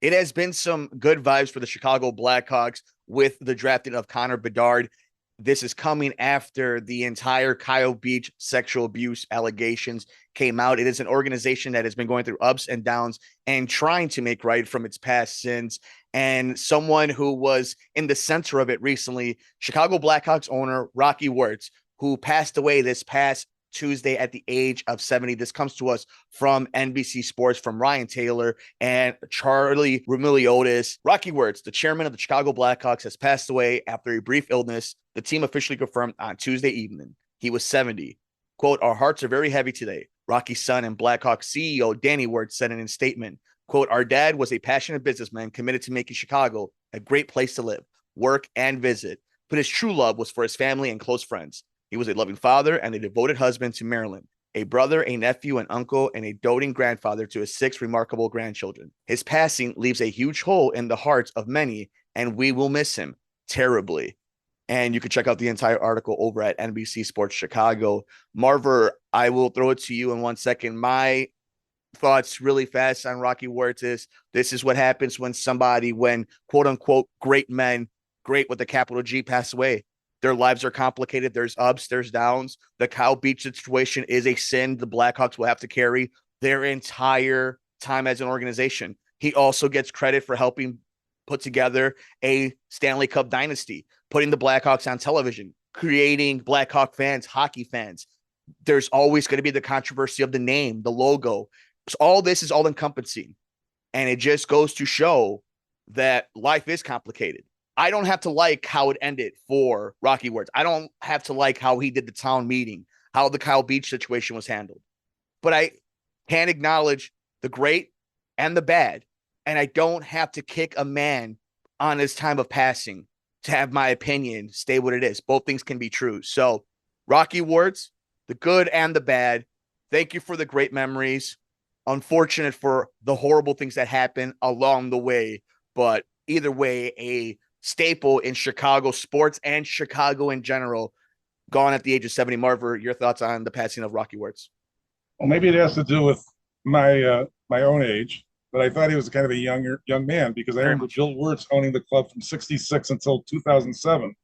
It has been some good vibes for the Chicago Blackhawks with the drafting of Connor Bedard. This is coming after the entire Kyle Beach sexual abuse allegations came out. It is an organization that has been going through ups and downs and trying to make right from its past sins. And someone who was in the center of it recently, Chicago Blackhawks owner Rocky Wirtz, who passed away this past Tuesday at the age of 70. This comes to us from NBC Sports, from Ryan Taylor and Charlie Roumeliotis. Rocky Wirtz, the chairman of the Chicago Blackhawks, has passed away after a brief illness. The team officially confirmed on Tuesday evening. He was 70. Quote, "Our hearts are very heavy today," Rocky's son and Blackhawks CEO Danny Wirtz said in a statement. Quote, "Our dad was a passionate businessman committed to making Chicago a great place to live, work, and visit. But his true love was for his family and close friends. He was a loving father and a devoted husband to Marilyn, a brother, a nephew, an uncle, and a doting grandfather to his 6 remarkable grandchildren. His passing leaves a huge hole in the hearts of many, and we will miss him terribly." And you can check out the entire article over at NBC Sports Chicago. Marver, I will throw it to you in 1 second. My thoughts really fast on Rocky Wirtz is this is what happens when quote unquote great men, great with a capital G, pass away. Their lives are complicated. There's ups, there's downs. The Kyle Beach situation is a sin the Blackhawks will have to carry their entire time as an organization. He also gets credit for helping put together a Stanley Cup dynasty, putting the Blackhawks on television, creating Blackhawk fans, hockey fans. There's always going to be the controversy of the name, the logo. So all this is all encompassing. And it just goes to show that life is complicated. I don't have to like how it ended for Rocky Wirtz. I don't have to like how he did the town meeting, how the Kyle Beach situation was handled. But I can acknowledge the great and the bad. And I don't have to kick a man on his time of passing to have my opinion stay what it is. Both things can be true. So, Rocky Wirtz, the good and the bad, thank you for the great memories. Unfortunate for the horrible things that happen along the way. But either way, a staple in Chicago sports and Chicago in general, gone at the age of 70. Marver, your thoughts on the passing of Rocky Wirtz? Well, maybe it has to do with my own age, but I thought he was kind of a young man because I Very remember much. Bill Wirtz owning the club from '66 until 2007,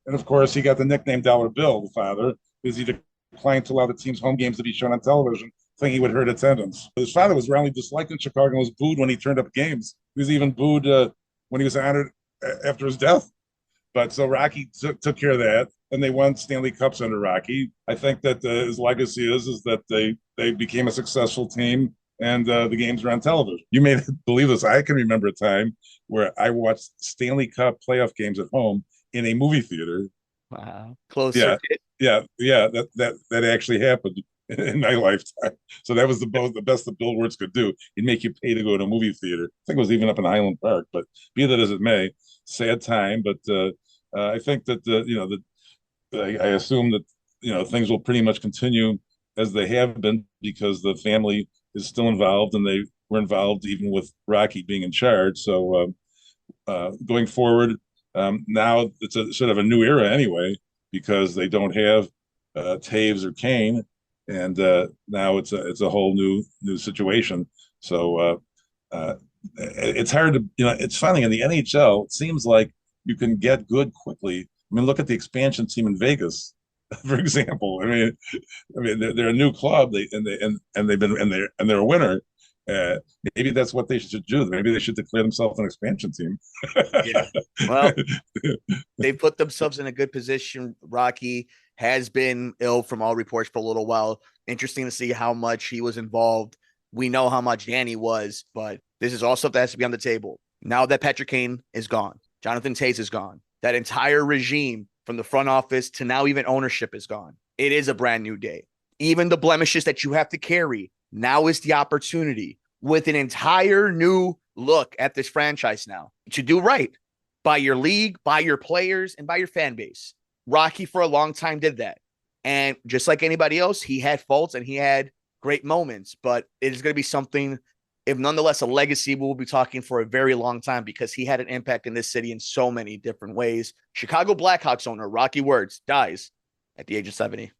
and of course he got the nickname Dollar Bill, the father, because he declined to allow the team's home games to be shown on television, thinking he would hurt attendance. His father was roundly disliked in Chicago and was booed when he turned up games. He was even booed when he was honored after his death. But so Rocky took care of that, and they won Stanley Cups under Rocky. I think that his legacy is that they became a successful team, and the games were on television. You may believe this. I can remember a time where I watched Stanley Cup playoff games at home in a movie theater. Wow. Close Yeah, circuit. yeah. That actually happened in my lifetime. So that was the best that Bill Wirtz could do. He'd make you pay to go to a movie theater. I think it was even up in Highland Park. But be that as it may, sad time. But I think that I assume that things will pretty much continue as they have been because the family is still involved and they were involved even with Rocky being in charge. So going forward, now it's a sort of a new era anyway because they don't have Taves or Kane, and now it's a whole new situation. So it's hard to it's funny in the NHL. It seems like you can get good quickly. I mean, look at the expansion team in Vegas, for example. I mean, they're a new club. They've been and they're a winner. Uh, Maybe that's what they should do. Maybe they should declare themselves an expansion team. Yeah. Well, they put themselves in a good position. Rocky has been ill from all reports for a little while. Interesting to see how much he was involved. We know how much Danny was, but this is all stuff that has to be on the table. Now that Patrick Kane is gone, Jonathan Toews is gone, that entire regime from the front office to now even ownership is gone. It is a brand new day. Even the blemishes that you have to carry, now is the opportunity with an entire new look at this franchise now to do right by your league, by your players, and by your fan base. Rocky for a long time did that. And just like anybody else, he had faults and he had great moments, but it is going to be something, if nonetheless a legacy, we'll be talking for a very long time because he had an impact in this city in so many different ways. Chicago Blackhawks owner Rocky Wirtz dies at the age of 70.